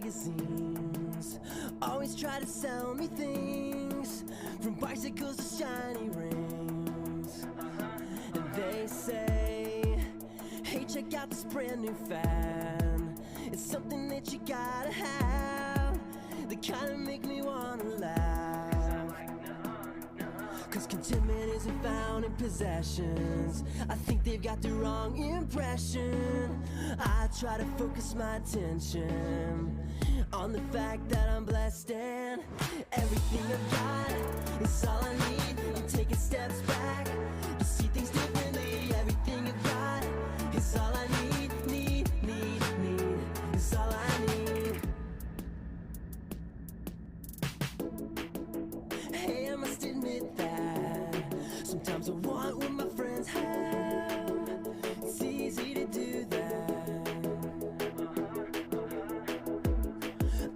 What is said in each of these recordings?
magazines always try to sell me things, from bicycles to shiny rings. And they say, hey, check out this brand new fad. It's something that you gotta have, that kinda make me wanna laugh. Cause contentment isn't found in possessions. I think they've got the wrong impression. I try to focus my attention on the fact that I'm blessed and everything I've got is all I need. I'm taking steps back to see things differently. Everything I've got is all I need, need, is all I need. Hey, I must admit that sometimes I want what my friends have. It's easy to do that.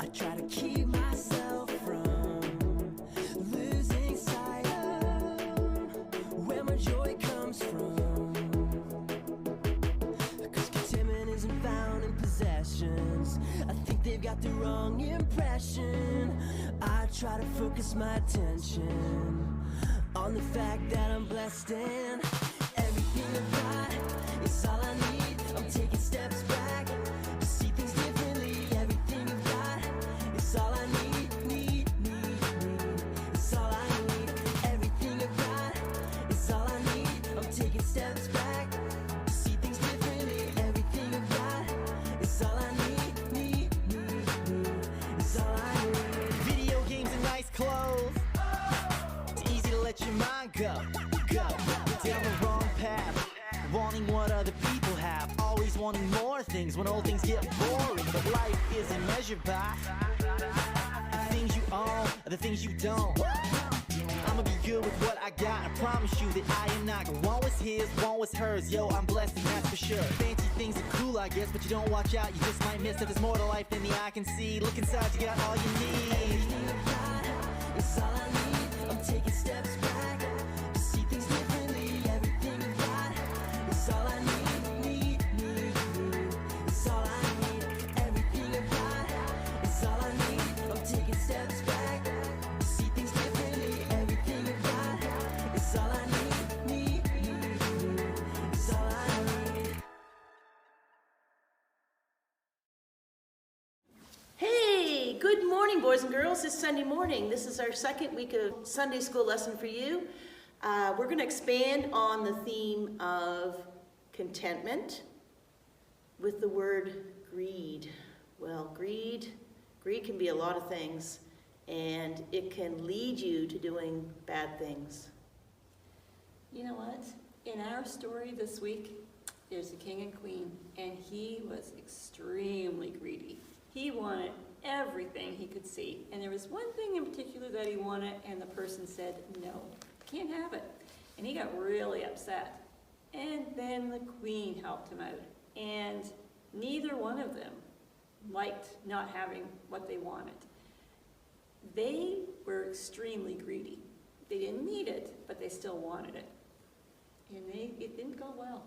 I try to keep myself from losing sight of where my joy comes from. Cause contentment isn't found in possessions. I think they've got the wrong impression. I try to focus my attention on the fact that I'm blessed and everything I've got is all I need. I'm taking steps back to see things differently. Everything I've got is all I need, need, is all I need. Everything I've got is all I need. I'm taking steps back to see things differently. Everything I've got is all I need, is all I need. Video games and nice clothes. It's easy to let your mind go down the wrong path, wanting what other people have, always wanting more things when old things get boring. But life isn't measured by the things you own or the things you don't. I'ma be good with what I got. I promise you that I am not gonna want what's his, want what's hers. Yo, I'm blessed and that's for sure. Fancy things are cool, I guess, but you don't watch out, you just might miss that there's more to life than the eye can see. Look inside, you got all you need. Everything I've got is all I need. I'm taking steps back to see things differently. Everything I've got is all I need, is all I need. Everything I've got is all I need. I'm taking steps back to see things differently. Everything I've got is all I need, is all I need. Hey, good morning, boys and girls. It's Sunday morning. This is our second week of Sunday school lesson for you. We're going to expand on the theme of contentment with the word greed. Well, greed can be a lot of things, and it can lead you to doing bad things. You know what? In our story this week, there's a king and queen, and he was extremely greedy. He wanted everything he could see, and there was one thing in particular that he wanted, and the person said, no, can't have it. And he got really upset. And then the queen helped him out, and neither one of them liked not having what they wanted. They were extremely greedy. They didn't need it, but they still wanted it. And it didn't go well.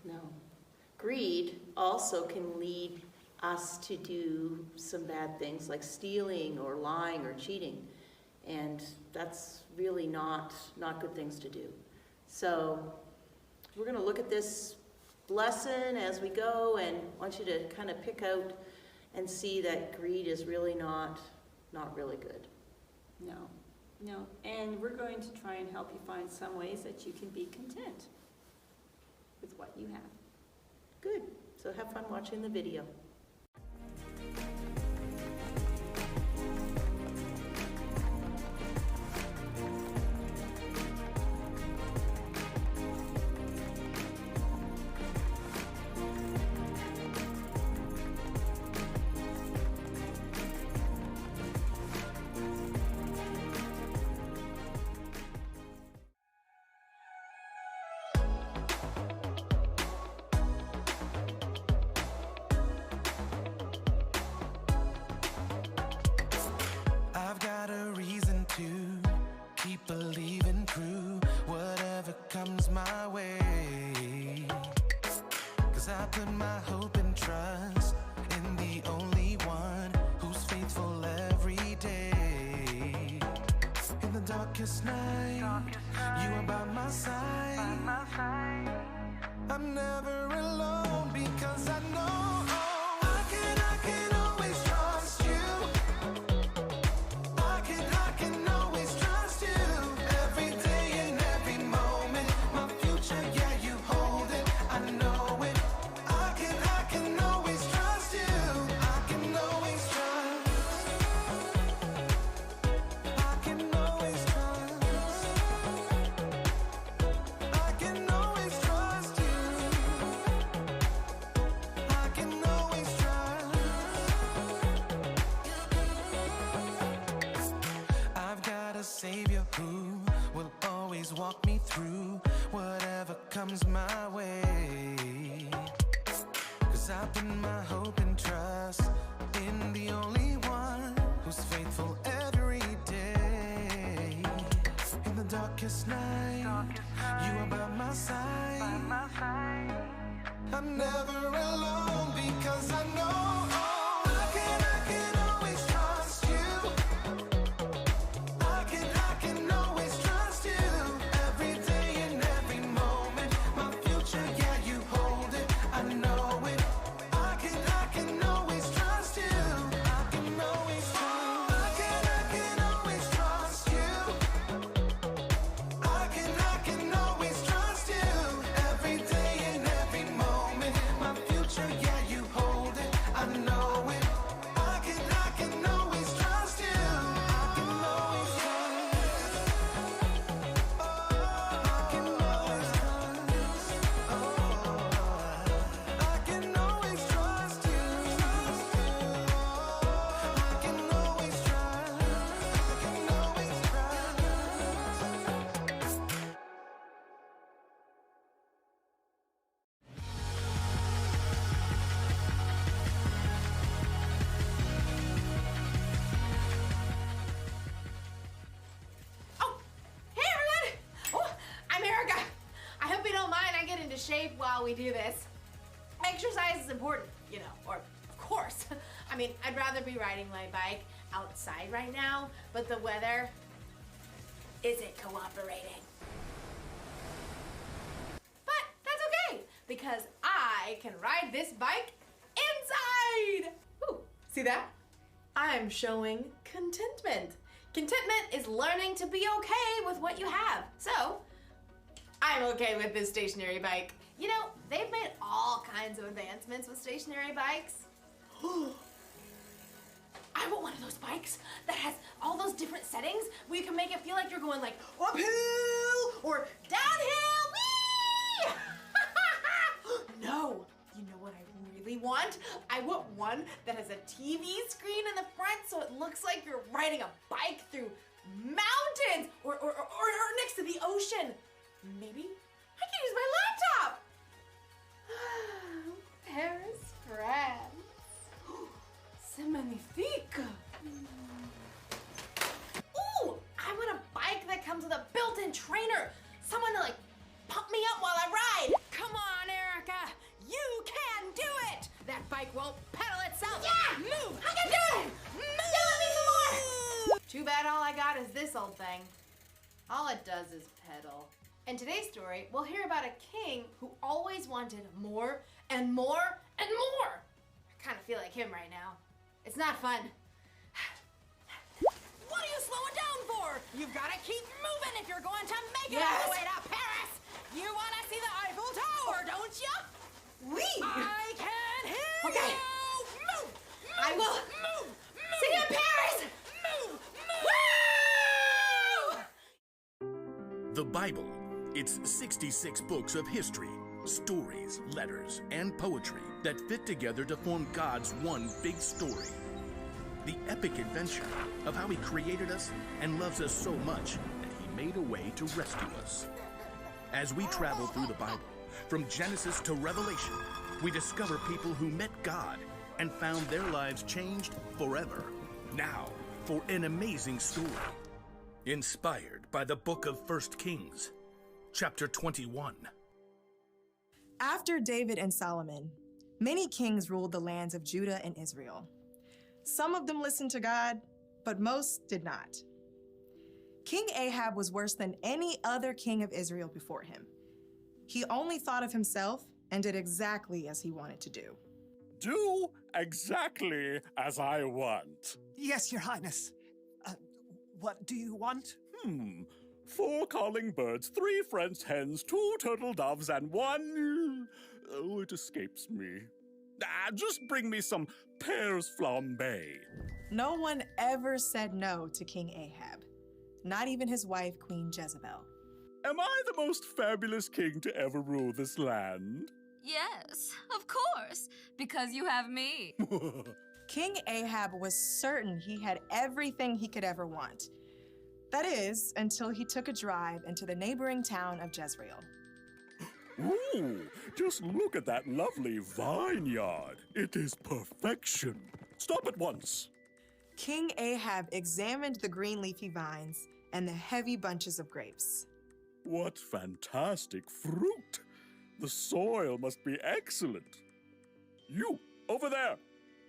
No. Greed also can lead us to do some bad things like stealing or lying or cheating. And that's really not good things to do. So we're going to look at this lesson as we go, and I want you to kind of pick out and see that greed is really not really good. No. And we're going to try and help you find some ways that you can be content with what you have. Good. So have fun watching the video. I'm never alone because I know I can always trust you. I can always trust you. Every day and every moment, my future, yeah, you hold it. I know it. I can always trust you. I can always trust. I can always trust. I can always trust you. I can always trust. I've got a savior who will always walk me through whatever comes my way. 'Cause I put my hope and trust in the only one who's faithful every day. In the darkest night, you are by my side. I'm never alone because I know I can always trust you. I can always trust you. Every day and every moment, my future, yeah, you hold it. I know it. I can always trust you. I can always trust. I can always trust you. I can always trust you. Every day and every moment, my future, yeah, you hold it. I know it. I can always trust you. I can always trust. I can always trust. I can always trust you. I can always trust. I can always trust. Oh, hey everyone! Oh, I'm Erica. I hope you don't mind I get into shape while we do this. Exercise is important, you know, or of course. I mean, I'd rather be riding my bike outside right now, but the weather isn't cooperating. But that's okay, because I can ride this bike inside! Ooh, see that? I'm showing contentment. Contentment is learning to be okay with what you have. So, I'm okay with this stationary bike. You know, they've made all kinds of advancements with stationary bikes. I want one of those bikes that has all those different settings where you can make it feel like you're going like uphill or downhill. Whee! No, you know what I really want? I want one that has a TV screen in the front so it looks like you're riding a bike through mountains or next to the ocean. Maybe I can use my laptop. Paris, France. C'est magnifique. Ooh, I want a bike that comes with a built-in trainer. Someone to like pump me up while I ride. Come on, Erica. You can do it. That bike won't pedal itself. Yeah, move. I can do it. Move. Yell at me some more. Too bad all I got is this old thing. All it does is pedal. In today's story, we'll hear about a king who always wanted more and more and more. I kind of feel like him right now. It's not fun. What are you slowing down for? You've got to keep moving if you're going to make it all the way to Paris. You want to see the Eiffel Tower, don't you? Oui. I can hear Okay. you. Move. I will. Move. See you in Paris. Move. Move. The Bible. It's 66 books of history, stories, letters, and poetry that fit together to form God's one big story. The epic adventure of how He created us and loves us so much that He made a way to rescue us. As we travel through the Bible, from Genesis to Revelation, we discover people who met God and found their lives changed forever. Now, for an amazing story, inspired by the book of 1 Kings. Chapter 21. After David and Solomon, many kings ruled the lands of Judah and Israel. Some of them listened to God, but most did not. King Ahab was worse than any other king of Israel before him. He only thought of himself and did exactly as he wanted to do. Do exactly as I want. Yes, Your Highness. What do you want? 4 calling birds, 3 French hens, 2 turtle doves, and 1... Oh, it escapes me. Just bring me some pears flambé. No one ever said no to King Ahab, not even his wife, Queen Jezebel. Am I the most fabulous king to ever rule this land? Yes, of course, because you have me. King Ahab was certain he had everything he could ever want. That is, until he took a drive into the neighboring town of Jezreel. Ooh, just look at that lovely vineyard. It is perfection. Stop at once. King Ahab examined the green leafy vines and the heavy bunches of grapes. What fantastic fruit. The soil must be excellent. You, over there.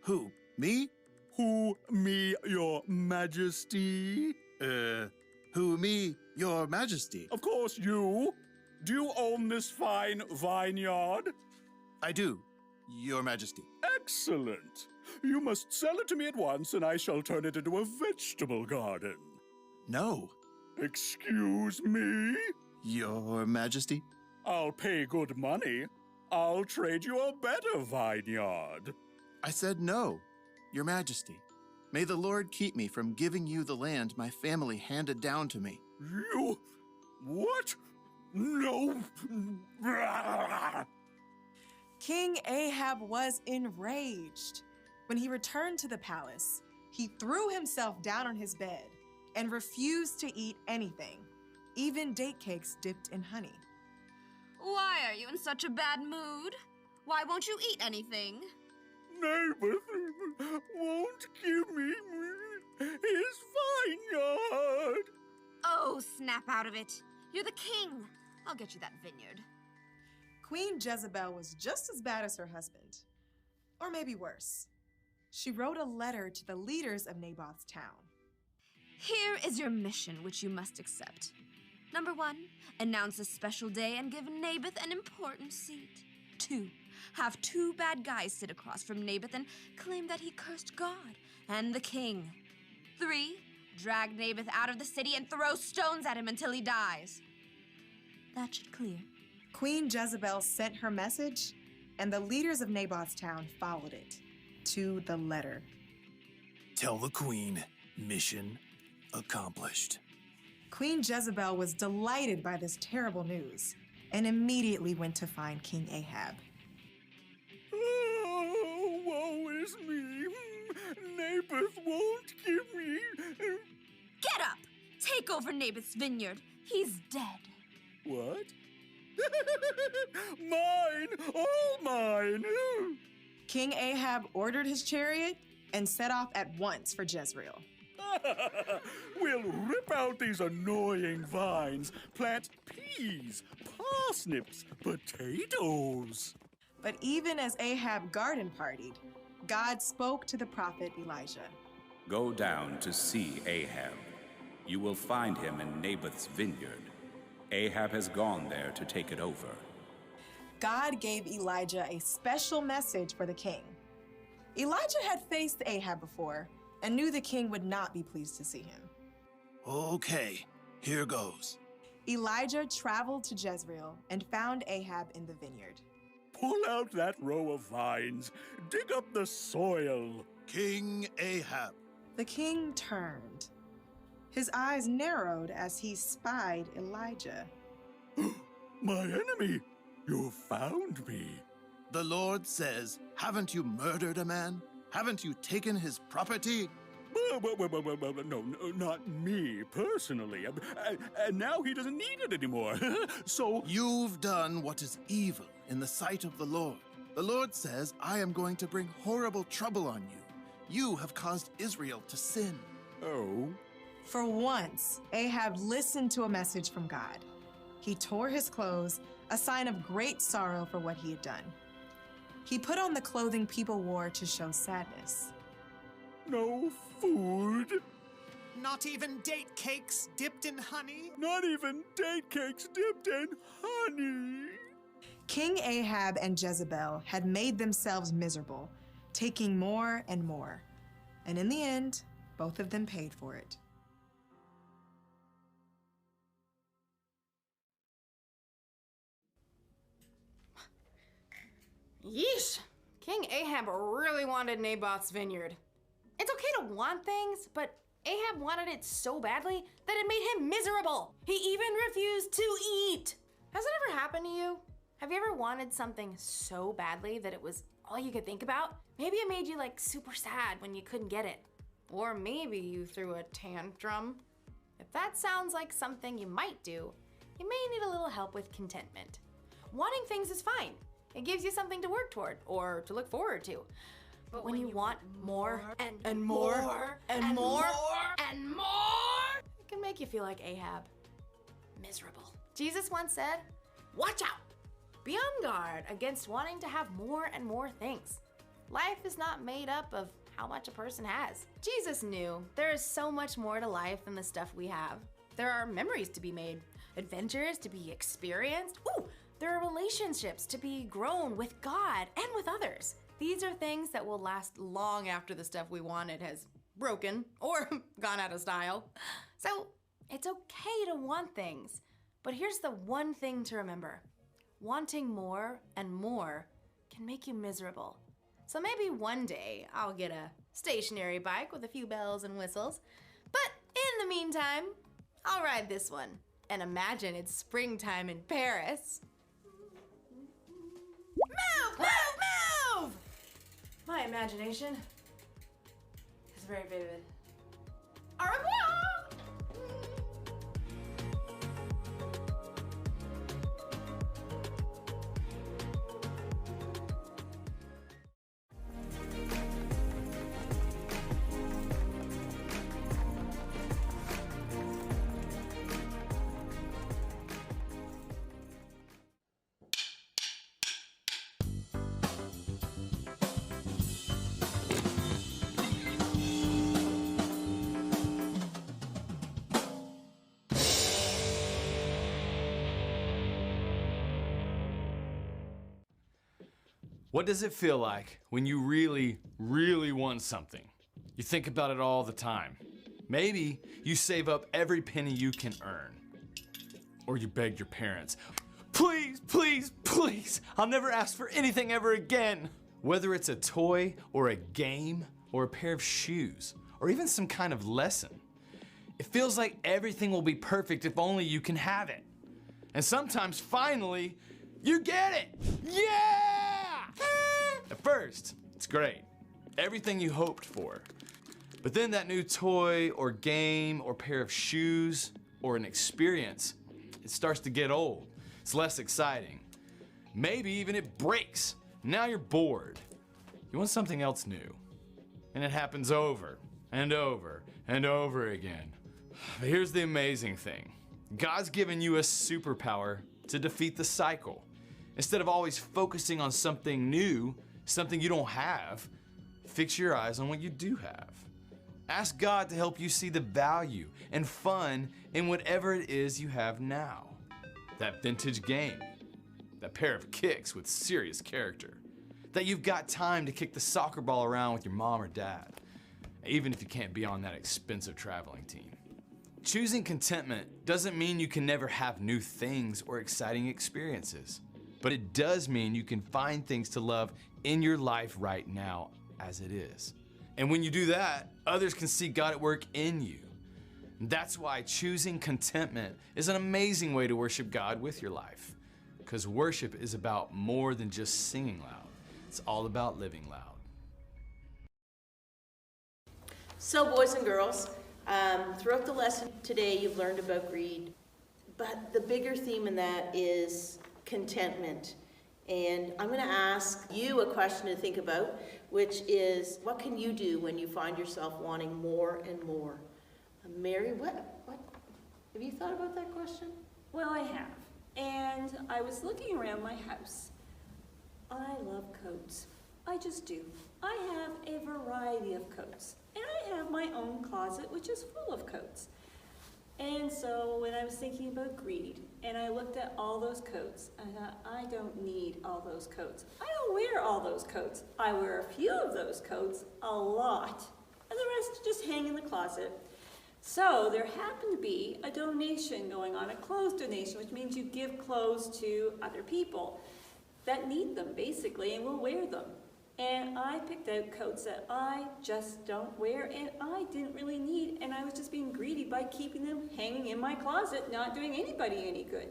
Who? Me? Who, me, your majesty? Who, me, Your Majesty? Of course, you. Do you own this fine vineyard? I do, Your Majesty. Excellent. You must sell it to me at once, and I shall turn it into a vegetable garden. No, Excuse me? Your Majesty. I'll pay good money. I'll trade you a better vineyard. I said no, Your Majesty. May the Lord keep me from giving you the land my family handed down to me. You... what? No. King Ahab was enraged. When he returned to the palace, he threw himself down on his bed and refused to eat anything, even date cakes dipped in honey. Why are you in such a bad mood? Why won't you eat anything? Neighbor won't give me his vineyard. Oh, snap out of it. You're the king. I'll get you that vineyard. Queen Jezebel was just as bad as her husband, or maybe worse. She wrote a letter to the leaders of Naboth's town. Here is your mission, which you must accept. Number 1, announce a special day and give Naboth an important seat. 2, have 2 bad guys sit across from Naboth and claim that he cursed God and the king. 3, drag Naboth out of the city and throw stones at him until he dies. That should clear. Queen Jezebel sent her message, and the leaders of Naboth's town followed it, to the letter. Tell the queen, mission accomplished. Queen Jezebel was delighted by this terrible news and immediately went to find King Ahab. Oh, woe is me. Naboth won't give me... Get up! Take over Naboth's vineyard. He's dead. What? Mine! All mine! King Ahab ordered his chariot and set off at once for Jezreel. We'll rip out these annoying vines, plant peas, parsnips, potatoes. But even as Ahab garden partied, God spoke to the prophet Elijah. Go down to see Ahab. You will find him in Naboth's vineyard. Ahab has gone there to take it over. God gave Elijah a special message for the king. Elijah had faced Ahab before and knew the king would not be pleased to see him. Okay, here goes. Elijah traveled to Jezreel and found Ahab in the vineyard. Pull out that row of vines. Dig up the soil. King Ahab. The king turned. His eyes narrowed as he spied Elijah. My enemy, you found me. The Lord says, haven't you murdered a man? Haven't you taken his property? No, not me personally. And now he doesn't need it anymore. So you've done what is evil in the sight of the Lord. The Lord says, I am going to bring horrible trouble on you. You have caused Israel to sin. Oh? For once, Ahab listened to a message from God. He tore his clothes, a sign of great sorrow for what he had done. He put on the clothing people wore to show sadness. No food. Not even date cakes dipped in honey? Not even date cakes dipped in honey. King Ahab and Jezebel had made themselves miserable, taking more and more. And in the end, both of them paid for it. Yeesh! King Ahab really wanted Naboth's vineyard. It's okay to want things, but Ahab wanted it so badly that it made him miserable. He even refused to eat. Has it ever happened to you? Have you ever wanted something so badly that it was all you could think about? Maybe it made you like super sad when you couldn't get it. Or maybe you threw a tantrum. If that sounds like something you might do, you may need a little help with contentment. Wanting things is fine. It gives you something to work toward or to look forward to. But when you want more and more and more and more, it can make you feel like Ahab. Miserable. Jesus once said, "Watch out! Be on guard against wanting to have more and more things. Life is not made up of how much a person has." Jesus knew there is so much more to life than the stuff we have. There are memories to be made, adventures to be experienced. Ooh, there are relationships to be grown with God and with others. These are things that will last long after the stuff we wanted has broken or gone out of style. So it's okay to want things, but here's the one thing to remember. Wanting more and more can make you miserable. So maybe one day I'll get a stationary bike with a few bells and whistles, but in the meantime, I'll ride this one and imagine it's springtime in Paris. Move, move, move! My imagination is very vivid. Au revoir! What does it feel like when you really, really want something? You think about it all the time. Maybe you save up every penny you can earn. Or you beg your parents, "Please, please, please, I'll never ask for anything ever again." Whether it's a toy or a game or a pair of shoes or even some kind of lesson, it feels like everything will be perfect if only you can have it. And sometimes finally, you get it. Yeah! At first, it's great. Everything you hoped for. But then that new toy or game or pair of shoes or an experience, it starts to get old. It's less exciting. Maybe even it breaks. Now you're bored. You want something else new. And it happens over and over and over again. But here's the amazing thing. God's given you a superpower to defeat the cycle. Instead of always focusing on something new, something you don't have, fix your eyes on what you do have. Ask God to help you see the value and fun in whatever it is you have now. That vintage game, that pair of kicks with serious character, that you've got time to kick the soccer ball around with your mom or dad, even if you can't be on that expensive traveling team. Choosing contentment doesn't mean you can never have new things or exciting experiences, but it does mean you can find things to love in your life right now as it is. And when you do that, others can see God at work in you. That's why choosing contentment is an amazing way to worship God with your life. Because worship is about more than just singing loud. It's all about living loud. So boys and girls, throughout the lesson today you've learned about greed, but the bigger theme in that is contentment. And I'm going to ask you a question to think about, which is, what can you do when you find yourself wanting more and more? Mary, what have you thought about that question? Well, I have. And I was looking around my house. I love coats. I just do. I have a variety of coats. And I have my own closet, which is full of coats. And so when I was thinking about greed and I looked at all those coats, and I thought, I don't need all those coats. I don't wear all those coats. I wear a few of those coats, a lot, and the rest just hang in the closet. So there happened to be a donation going on, a clothes donation, which means you give clothes to other people that need them, basically, and will wear them. And I picked out coats that I just don't wear and I didn't really need, and I was just being greedy by keeping them hanging in my closet, not doing anybody any good.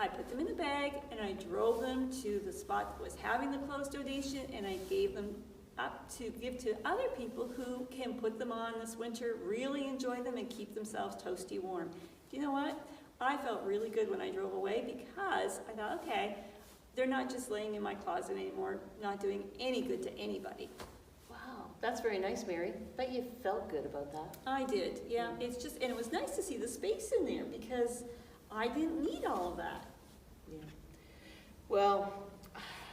I put them in a bag and I drove them to the spot that was having the clothes donation, and I gave them up to give to other people who can put them on this winter, really enjoy them, and keep themselves toasty warm. You know what? I felt really good when I drove away because I thought, okay, they're not just laying in my closet anymore, not doing any good to anybody. Wow, that's very nice, Mary. Bet you felt good about that. I did, yeah. It's just, and it was nice to see the space in there because I didn't need all of that. Yeah. Well,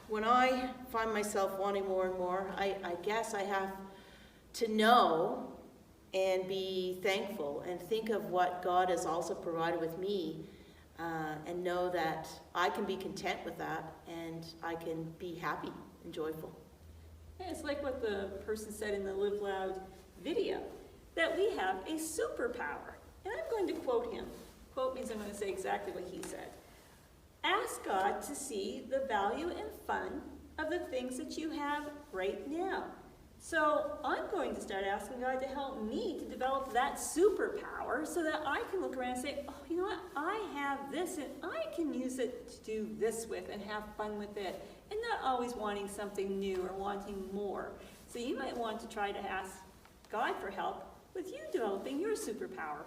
when I find myself wanting more and more, I guess I have to know and be thankful and think of what God has also provided with me. And know that I can be content with that, and I can be happy and joyful. Yeah, it's like what the person said in the Live Loud video, that we have a superpower. And I'm going to quote him. Quote means I'm going to say exactly what he said. Ask God to see the value and fun of the things that you have right now. So I'm going to start asking God to help me to develop that superpower so that I can look around and say, oh, you know what, I have this and I can use it to do this with and have fun with it, and not always wanting something new or wanting more. So you might want to try to ask God for help with you developing your superpower.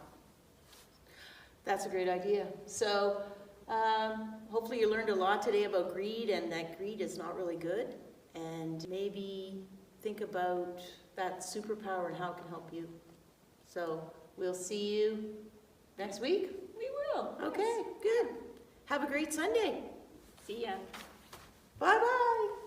That's a great idea. So hopefully you learned a lot today about greed, and that greed is not really good, and maybe think about that superpower and how it can help you. So we'll see you next week. We will. Okay, good. Have a great Sunday. See ya. Bye-bye.